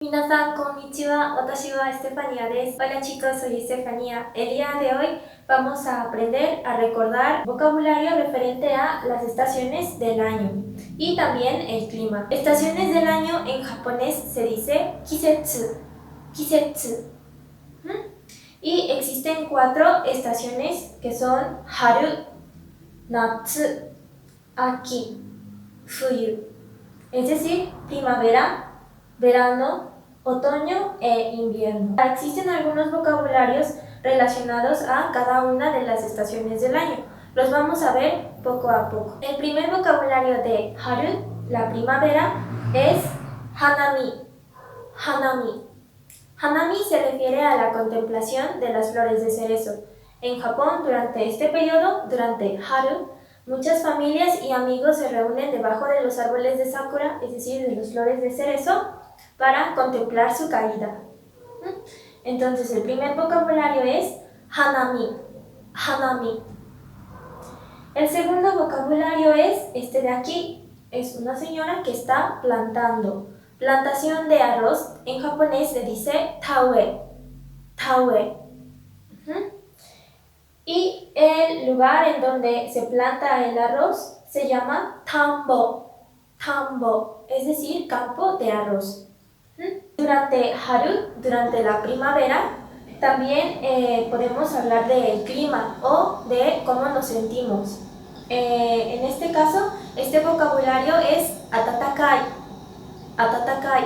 Minasan, konnichiwa. Watashi wa Estefanía desu. Hola chicos, soy Estefanía. El día de hoy vamos a aprender a recordar vocabulario referente a las estaciones del año y también el clima. Estaciones del año en japonés se dice kisetsu. Kisetsu. Y existen 4 estaciones que son haru, natsu, aki, fuyu. Es decir, primavera, verano, otoño e invierno. Existen algunos vocabularios relacionados a cada una de las estaciones del año. Los vamos a ver poco a poco. El primer vocabulario de haru, la primavera, es hanami. Hanami. Hanami se refiere a la contemplación de las flores de cerezo. En Japón, durante este periodo, durante haru, muchas familias y amigos se reúnen debajo de los árboles de sakura, es decir, de las flores de cerezo, para contemplar su caída. Entonces, el primer vocabulario es hanami. Hanami. El segundo vocabulario es este de aquí. Es una señora que está plantando. Plantación de arroz, en japonés se dice taue. Taue. Y el lugar en donde se planta el arroz se llama tambo. Tambo, es decir, campo de arroz. Durante haru, durante la primavera, también podemos hablar del clima o de cómo nos sentimos. En este caso, este vocabulario es atatakai. Atatakai.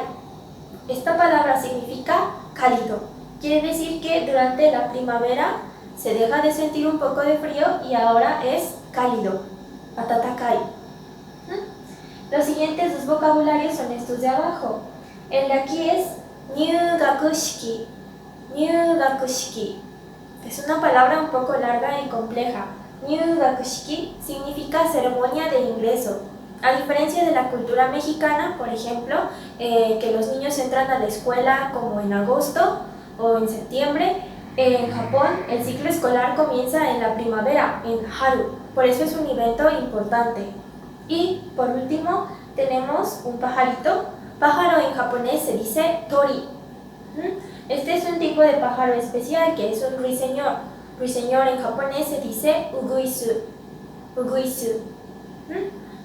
Esta palabra significa cálido. Quiere decir que durante la primavera se deja de sentir un poco de frío y ahora es cálido. Atatakai. Los siguientes 2 vocabularios son estos de abajo. El de aquí es nyugakushiki. Nyugakushiki. Es una palabra un poco larga y compleja. Nyugakushiki significa ceremonia de ingreso. A diferencia de la cultura mexicana, por ejemplo, que los niños entran a la escuela como en agosto o en septiembre, en Japón el ciclo escolar comienza en la primavera, en haru. Por eso es un evento importante. Y por último tenemos un pajarito. Pájaro en japonés se dice tori. Este es un tipo de pájaro especial que es un ruiseñor. Ruiseñor en japonés se dice uguisu. Uguisu.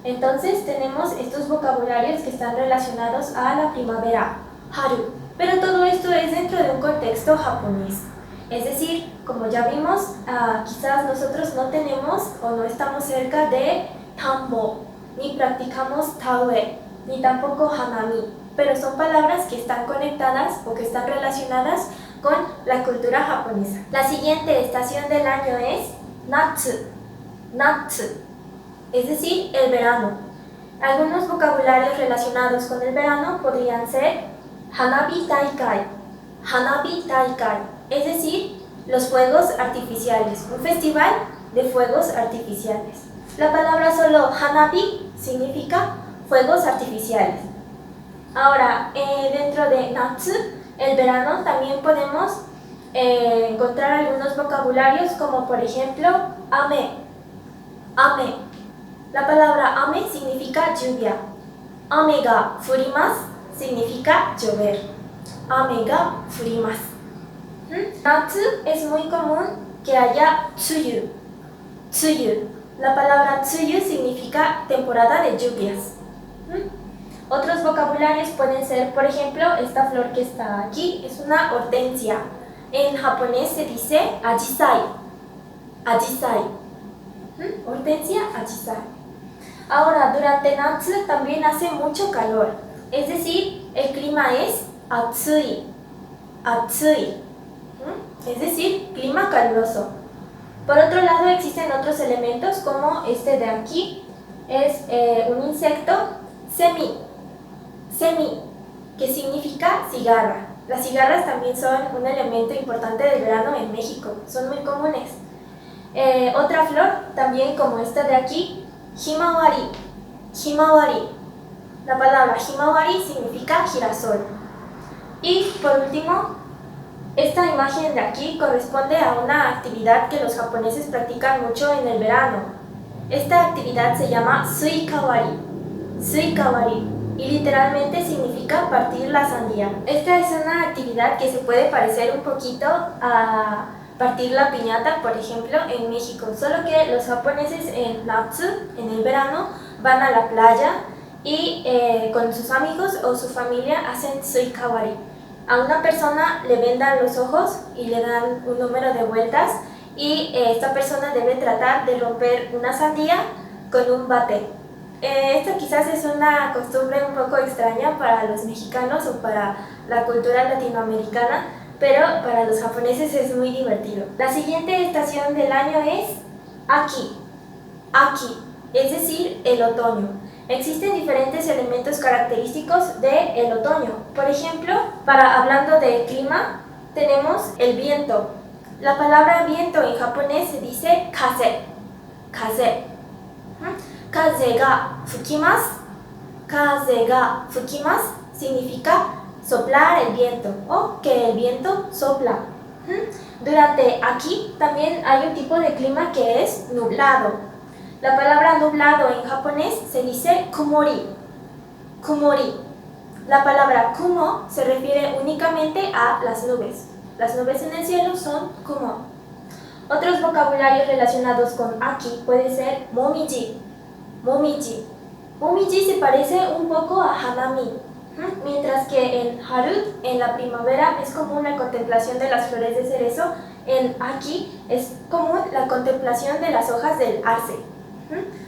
Entonces tenemos estos vocabularios que están relacionados a la primavera, haru. Pero todo esto es dentro de un contexto japonés. Es decir, como ya vimos, quizás nosotros no tenemos o no estamos cerca de tambo, ni practicamos taue, ni tampoco hanami, pero son palabras que están conectadas o que están relacionadas con la cultura japonesa. La siguiente estación del año es natsu. Natsu, es decir, el verano. Algunos vocabularios relacionados con el verano podrían ser hanabi taikai. Hanabi taikai, es decir, los fuegos artificiales, un festival de fuegos artificiales. La palabra solo hanabi significa fuegos artificiales. Ahora, dentro de natsu, el verano, también podemos encontrar algunos vocabularios como por ejemplo ame. Ame. La palabra ame significa lluvia. Ame ga furimasu significa llover. Ame ga furimasu. Natsu es muy común que haya tsuyu. Tsuyu. La palabra tsuyu significa temporada de lluvias. Otros vocabularios pueden ser, por ejemplo, esta flor que está aquí, es una hortensia. En japonés se dice ajisai. Ajisai. Hortensia, ajisai. Ahora, durante natsu también hace mucho calor. Es decir, el clima es atsui. Atsui. Es decir, clima caluroso. Por otro lado, existen otros elementos como este de aquí. Es un insecto, semi. Semi, que significa cigarra. Las cigarras también son un elemento importante del verano en México. Son muy comunes. Otra flor, también como esta de aquí, himawari. Himawari. La palabra himawari significa girasol. Y por último, esta imagen de aquí corresponde a una actividad que los japoneses practican mucho en el verano. Esta actividad se llama suikawari. Suikawari. y literalmente significa partir la sandía. Esta es una actividad que se puede parecer un poquito a partir la piñata, por ejemplo, en México, solo que los japoneses en Natsu, en el verano, van a la playa y con sus amigos o su familia hacen suikawari. A una persona le vendan los ojos y le dan un número de vueltas y esta persona debe tratar de romper una sandía con un bate. Esto quizás es una costumbre un poco extraña para los mexicanos o para la cultura latinoamericana, pero para los japoneses es muy divertido. La siguiente estación del año es Aki. Aki, es decir, el otoño. Existen diferentes elementos característicos del otoño. Por ejemplo, hablando de clima, tenemos el viento. La palabra viento en japonés se dice kaze. Kaze. Kaze ga fukimasu. Kaze ga fukimasu significa soplar el viento o que el viento sopla. Durante aquí también hay un tipo de clima que es nublado. La palabra nublado en japonés se dice kumori. Kumori. La palabra kumo se refiere únicamente a las nubes. Las nubes en el cielo son kumo. Otros vocabularios relacionados con aquí puede ser momiji. Momiji. Momiji se parece un poco a hanami, mientras que en haru, en la primavera, es común la contemplación de las flores de cerezo. En aquí es común la contemplación de las hojas del arce.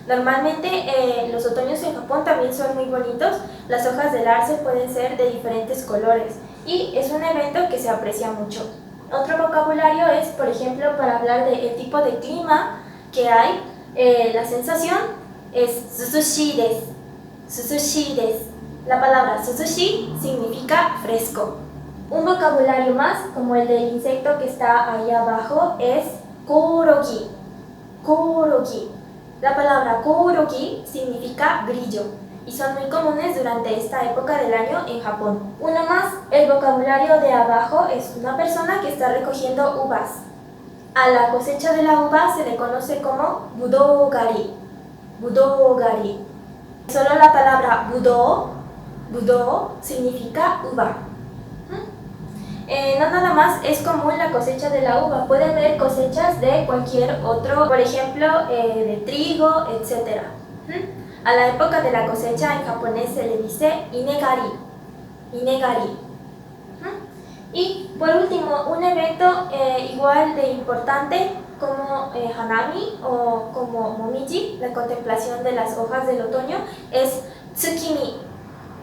Normalmente los otoños en Japón también son muy bonitos. Las hojas del arce pueden ser de diferentes colores y es un evento que se aprecia mucho. Otro vocabulario es, por ejemplo, para hablar del tipo de clima que hay, la sensación es suzushi desu. Suzushi desu. La palabra suzushi significa fresco. Un vocabulario más, como el del insecto que está ahí abajo, es koorogi. Koorogi. La palabra koorogi significa grillo y son muy comunes durante esta época del año en Japón. Uno más, el vocabulario de abajo es una persona que está recogiendo uvas. A la cosecha de la uva se le conoce como budou-gari. Budou-gari. Solo la palabra budou significa uva. No nada más es común la cosecha de la uva, puede haber cosechas de cualquier otro, por ejemplo, de trigo, etc. A la época de la cosecha en japonés se le dice inegari. Inegari. Y por último, un evento igual de importante como hanami o como momiji, la contemplación de las hojas del otoño, es tsukimi.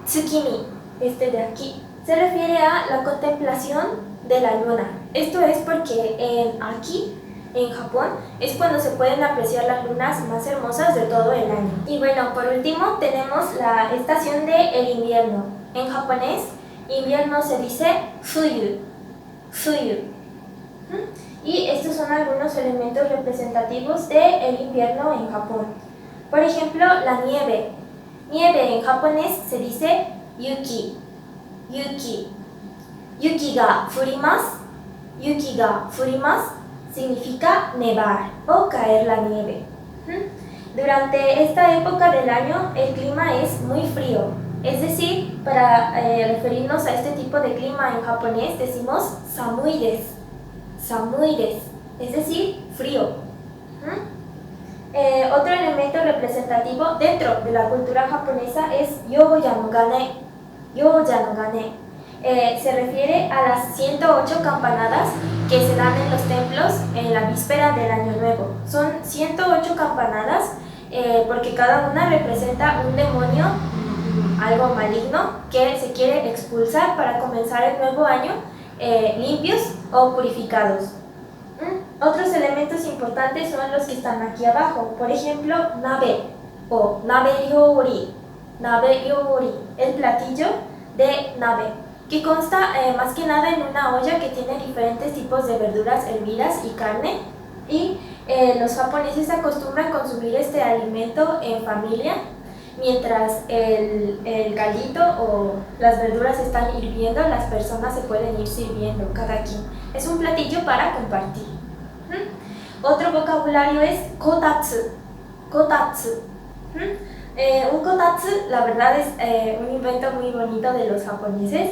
Tsukimi, este de aquí. Se refiere a la contemplación de la luna. Esto es porque aquí, en Japón, es cuando se pueden apreciar las lunas más hermosas de todo el año. Y bueno, por último tenemos la estación del invierno. En japonés, invierno se dice fuyu. Fuyu. Y estos son algunos elementos representativos del invierno en Japón. Por ejemplo, la nieve. Nieve en japonés se dice yuki. Yuki. Yuki ga furimasu. Yuki ga furimasu significa nevar o caer la nieve. Durante esta época del año el clima es muy frío. Es decir, para referirnos a este tipo de clima en japonés decimos samui desu. Samui desu, es decir, frío. Otro elemento representativo dentro de la cultura japonesa es Yoya no Gane. Yoya no Gane. Se refiere a las 108 campanadas que se dan en los templos en la víspera del Año Nuevo. Son 108 campanadas porque cada una representa un demonio, algo maligno, que se quiere expulsar para comenzar el nuevo año limpios o purificados. Otros elementos importantes son los que están aquí abajo. Por ejemplo, nabe o nabe ryori. Nabe ryori, el platillo de nabe, que consta más que nada en una olla que tiene diferentes tipos de verduras hervidas y carne. Y los japoneses acostumbran consumir este alimento en familia, mientras el caldito o las verduras están hirviendo, las personas se pueden ir sirviendo cada quien. Es un platillo para compartir. Otro vocabulario es kotatsu. Kotatsu. Un kotatsu, la verdad es un invento muy bonito de los japoneses.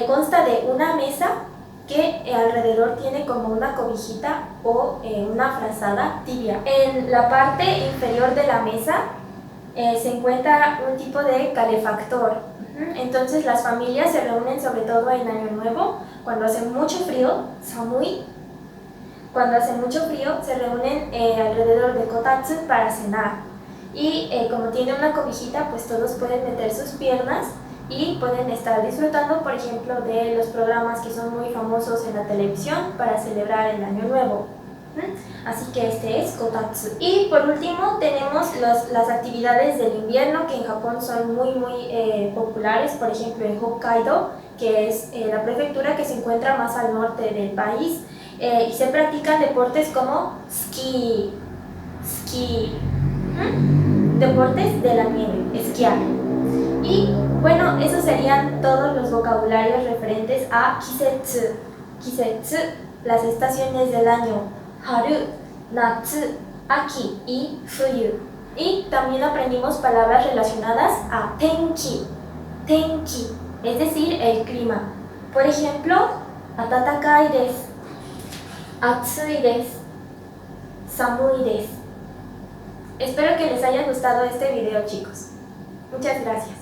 Consta de una mesa que alrededor tiene como una cobijita o una frazada tibia. En la parte inferior de la mesa se encuentra un tipo de calefactor. Entonces las familias se reúnen sobre todo en Año Nuevo, cuando hace mucho frío, samui. Cuando hace mucho frío se reúnen alrededor de kotatsu para cenar. Y como tiene una cobijita, pues todos pueden meter sus piernas y pueden estar disfrutando, por ejemplo, de los programas que son muy famosos en la televisión para celebrar el Año Nuevo. Así que este es kotatsu. Y por último tenemos las actividades del invierno, que en Japón son muy populares. Por ejemplo, en Hokkaido, que es la prefectura que se encuentra más al norte del país, y se practican deportes como ski, deportes de la nieve, esquiar. Y bueno, esos serían todos los vocabularios referentes a kisetsu. Kisetsu, las estaciones del año: haru, natsu, aki y fuyu. Y también aprendimos palabras relacionadas a tenki, tenki, es decir, el clima. Por ejemplo, atatakai desu, atsui desu, samui desu. Espero que les haya gustado este video, chicos. Muchas gracias.